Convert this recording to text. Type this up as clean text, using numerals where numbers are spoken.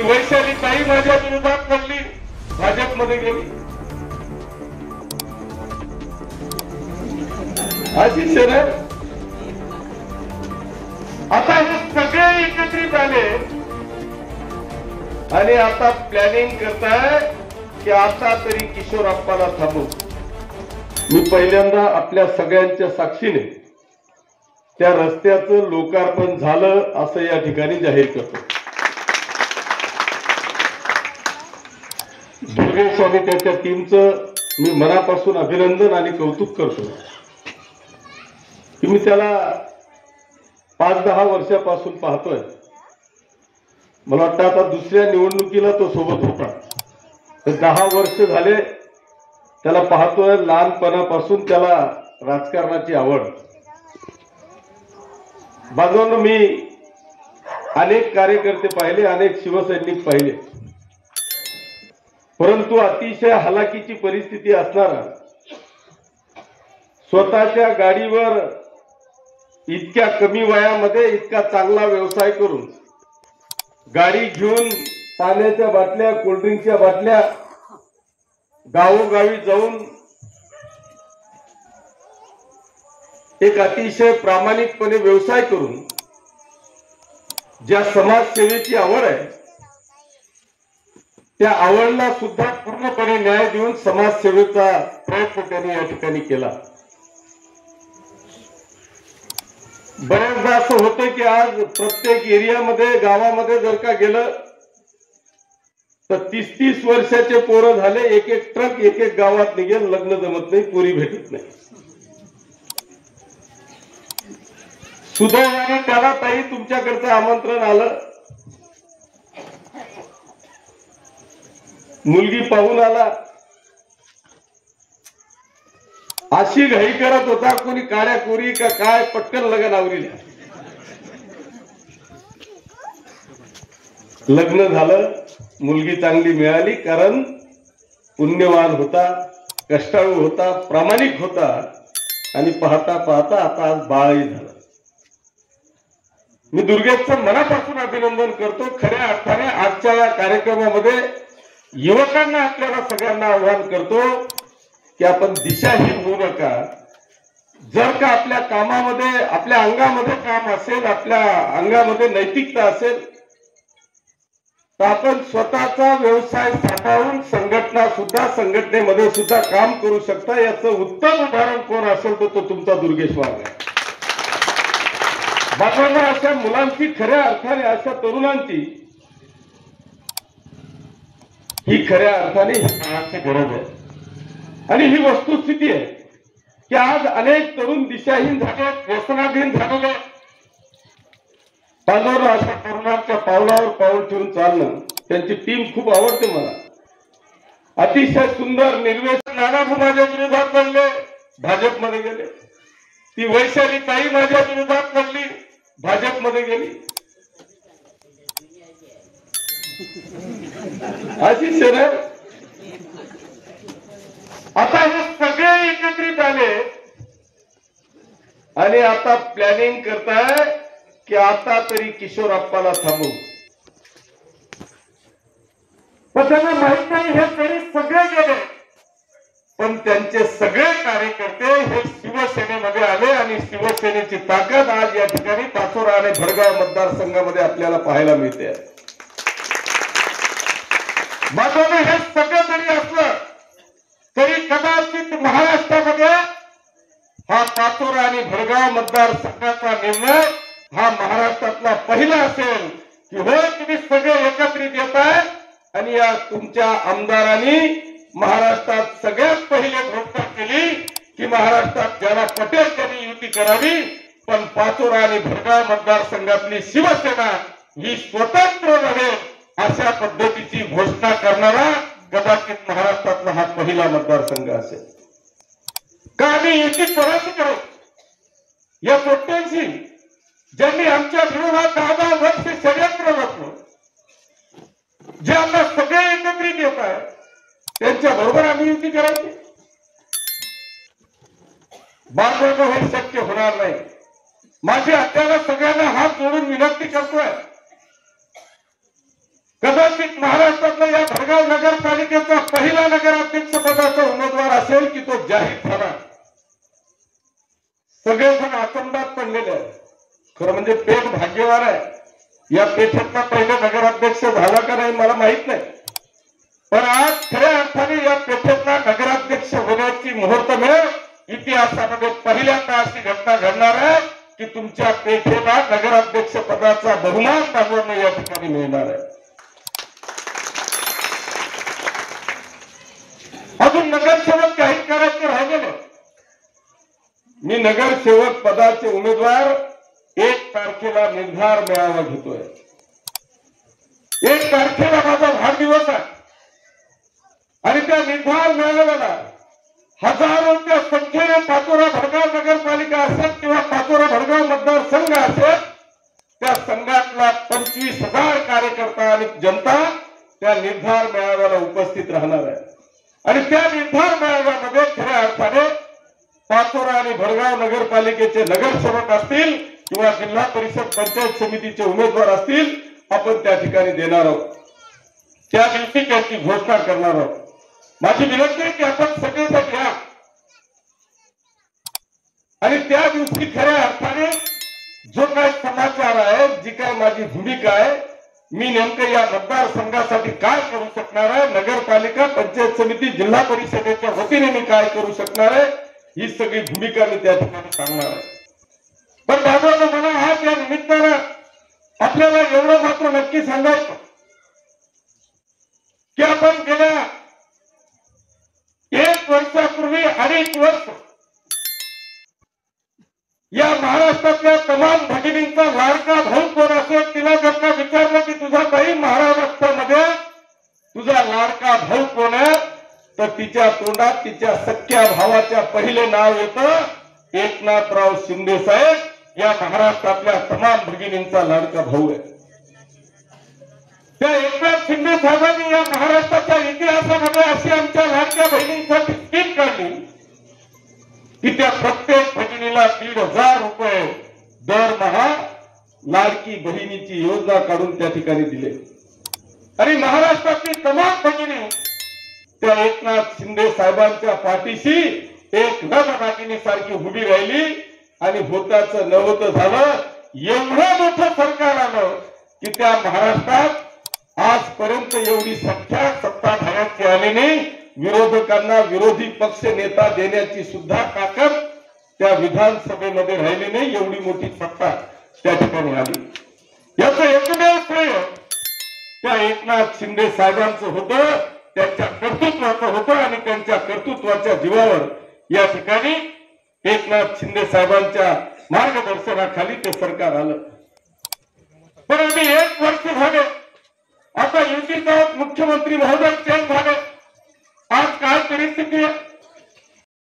वैशाली ताई माझ्या विरोधात पडली, भाजपमध्ये गेली. अशी शरद आता हे सगळे एकत्रित आले आणि आता प्लॅनिंग करताय की आता तरी किशोरप्पाला थांबू. मी पहिल्यांदा आपल्या सगळ्यांच्या साक्षीने त्या रस्त्याचं लोकार्पण झालं असं या ठिकाणी जाहीर करतो. दुर्गेश आणि त्याच्या टीमचं मी मनापासून अभिनंदन आणि कौतुक करतो की मी त्याला 5-10 वर्षापासून पाहतोय. मला वाटतं आता दुसऱ्या निवडणुकीला तो सोबत होता. 10 वर्ष झाले त्याला पाहतोय. लहानपणापासून त्याला राजकारणाची आवड. बाजूने मी अनेक कार्यकर्ते पाहिले, अनेक शिवसैनिक पाहिले, परंतु अतिशय हलाखीची परिस्थिती असणारा, स्वतःच्या गाडीवर इतक्या कमी वयामध्ये इतका चांगला व्यवसाय करून गाडी घेऊन पाण्याच्या बाटल्या, कोल्ड्रिंकच्या बाटल्या गावोगावी जाऊन एक अतिशय प्रामाणिकपणे व्यवसाय करून ज्या समाजसेवेची आवड आहे त्या आवडला सुद्धा पूर्णपणे न्याय देऊन समाजसेवेचा प्रयत्न त्यांनी या ठिकाणी केला. बऱ्याचदा असं होतं की आज प्रत्येक एरियामध्ये, गावामध्ये जर का गेलं तर 30-30 वर्षाचे पोरं झाले, एक ट्रक एक गावात निघेल, लग्न जमत नाही, पोरी भेटत नाही. सुदैवाने त्याला ताई तुमच्याकडचं आमंत्रण आलं, मुलगी पाहून आला. अशी घाई करत होता, कोणी काड्या कोरी का काय, पटकन लग्न आवरीला. लग्न झालं, मुलगी चांगली मिळाली, कारण पुण्यवान होता, कष्टाळू होता, प्रामाणिक होता आणि पाहता पाहता आता आज बाळही झालं. मी दुर्गेशचं मनापासून अभिनंदन करतो. खऱ्या अर्थाने आजच्या या कार्यक्रमामध्ये युवकांना, आपल्याला सगळ्यांना आवाहन करतो की आपण दिशाहीन होऊ नका. जर का आपल्या कामामध्ये, आपल्या अंगामध्ये काम असेल, आपल्या अंगामध्ये नैतिकता असेल तर आपण स्वतःचा व्यवसाय सांभाळून संघटनेमध्ये सुद्धा काम करू शकता. याचं उत्तम उदाहरण कोण असेल तर तो तुमचा दुर्गेश वाघ आहे. बाबांना अशा मुलांची, खऱ्या अर्थाने अशा तरुणांची ही खऱ्या अर्थाने काळाची गरज आहे. आणि ही वस्तुस्थिती आहे की आज अनेक तरुण दिशाहीन झाले, व्यसनाधीन झालेले. बाजूला अशा तरुणांच्या पावलावर पाऊल ठेवून चालणं, त्यांची टीम खूप आवडते मला. अतिशय सुंदर निर्वेशन. नानाभाऊ माझ्या विरोधात लढले, भाजपमध्ये गेले. ती वैशाली ताई माझ्या विरोधात लढली, भाजपमध्ये गेली. अशी शरद आता हे सगळे एकत्रित आले आणि आता प्लॅनिंग करताय की आता तरी किशोरप्पाला थांबू. पण त्यांना माहित नाही हे तरी सगळे गेले, पण त्यांचे सगळे कार्यकर्ते हे शिवसेनेमध्ये आले आणि शिवसेनेची ताकद आज या ठिकाणी पाचोरा आणि भडगाव मतदारसंघामध्ये आपल्याला पाहायला मिळते. बाजूने हे सगळं जरी असलं तरी कदाचित महाराष्ट्रामध्ये हा पाचोरा आणि भडगाव मतदारसंघाचा निर्णय हा महाराष्ट्रातला पहिला असेल की हो, तुम्ही सगळे एकत्रित येत आहे आणि या तुमच्या आमदारांनी महाराष्ट्रात सगळ्यात पहिले घोषणा केली की महाराष्ट्रात ज्याला पटेल त्यांनी युती करावी, पण पाचोरा आणि भडगाव मतदारसंघातली शिवसेना ही स्वतंत्र लढेल अशा पद्धतीची घोषणा करणारा कदाचित महाराष्ट्रातला हा पहिला मतदारसंघ असेल. का आम्ही युती कोणाशी करू? या पोट्यांशी ज्यांनी आमच्या विरोधात 10 वर्ष षडयंत्र रचलं, जे आता सगळे एकत्रित येत आहे, त्यांच्या बरोबर आम्ही युती करायची? बाळगणं हे शक्य होणार नाही. माझी आपल्याला सगळ्यांना हात जोडून विनंती करतोय, कदाचित महाराष्ट्रातल्या या भडगाव नगरपालिकेचा पहिला नगराध्यक्ष पदाचा उमेदवार असेल की तो जाहीर झाला. सगळेजण आतंकात पडलेले आहेत. खरं म्हणजे पेठ भाग्यवान आहे. या पेठेतला पहिला नगराध्यक्ष झाला का नाही मला माहित नाही, पण आज खऱ्या अर्थाने या पेठेतला नगराध्यक्ष होण्याची मुहूर्तमेळ इतिहासामध्ये पहिल्यांदा अशी घटना घडणार आहे की तुमच्या पेठेला नगराध्यक्ष पदाचा बहुमान बांधवांना या ठिकाणी मिळणार आहे. अजून नगरसेवक जाहीर करायचे राहिलेले. मी नगरसेवक पदाचे उमेदवार 1 तारखेला निर्धार मेळावा घेतोय. 1 तारखेला माझा वाढदिवस आहे आणि त्या निर्धार मेळाव्याला हजारोच्या संख्येने पाचोरा भडगाव नगरपालिका असेल किंवा पाचोरा भडगाव मतदारसंघ असेल, त्या संघातला 25,000 कार्यकर्ता आणि जनता त्या निर्धार मेळाव्याला उपस्थित राहणार आहे. आणि त्या निर्धार मेळाव्यामध्ये खऱ्या अर्थाने पाचोरा आणि भडगाव नगरपालिकेचे नगरसेवक असतील किंवा जिल्हा परिषद पंचायत समितीचे उमेदवार असतील, आपण त्या ठिकाणी देणार आहोत. त्या दिवशी त्याची घोषणा करणार आहोत. माझी विनंती आहे की आपण सगळेजण घ्या आणि त्या दिवशी खऱ्या अर्थाने जो काय समाचार आहे, जी काय माझी भूमिका आहे, मी नेमकं या मतदारसंघासाठी काय करू शकणार आहे, नगरपालिका पंचायत समिती जिल्हा परिषदेच्या वतीने मी काय करू शकणार आहे, ही सगळी भूमिका मी त्या ठिकाणी सांगणार आहे. पण बाबांनो, मला आज या निमित्तानं आपल्याला एवढं मात्र नक्की सांगायचं की आपण गेल्या 1 वर्षापूर्वी 2.5 वर्ष या महाराष्ट्रातल्या तमाम भगिनींचा लाडका भाऊ कोण असेल, तिला जर का विचारलं की तुझा ताई महाराष्ट्रामध्ये तुझा लाडका भाऊ कोण आहे, तर तिच्या तोंडात तिच्या सख्या भावाच्या पहिले नाव येतं एकनाथराव शिंदे साहेब. या महाराष्ट्रातल्या तमाम भगिनींचा लाडका भाऊ आहे. त्या एकनाथ शिंदे साहेबांनी या महाराष्ट्राच्या इतिहासामध्ये अशी आमच्या लाडक्या बहिणींसाठी स्कीम काढली की त्या प्रत्येक भगिनीला 1,500 रुपये दरमहा लाडकी बहिणीची योजना काढून त्या ठिकाणी दिले. आणि महाराष्ट्रातली तमाम भगिनी त्या एकनाथ शिंदे साहेबांच्या पाठीशी एक नवनागिनीसारखी उभी राहिली आणि होताचं नव्हतं झालं. एवढं मोठं सरकार आलं की त्या महाराष्ट्रात आजपर्यंत एवढी संख्या सत्ताधाऱ्यांची आली नाही. विरोधकांना विरोधी पक्ष नेता देण्याची सुद्धा ताकद त्या विधानसभेमध्ये राहिली नाही. एवढी मोठी सत्ता त्या ठिकाणी आली. याचं एकमेव श्रेय त्या एकनाथ शिंदे साहेबांचं होतं, त्यांच्या कर्तृत्वाचं होतं आणि त्यांच्या कर्तृत्वाच्या जीवावर या ठिकाणी एकनाथ शिंदे साहेबांच्या मार्गदर्शनाखाली ते सरकार आलं. पण आम्ही 1 वर्ष झाले, आता युतीचा मुख्यमंत्री महोदय चेंज झाले. आज काय परिस्थिती आहे?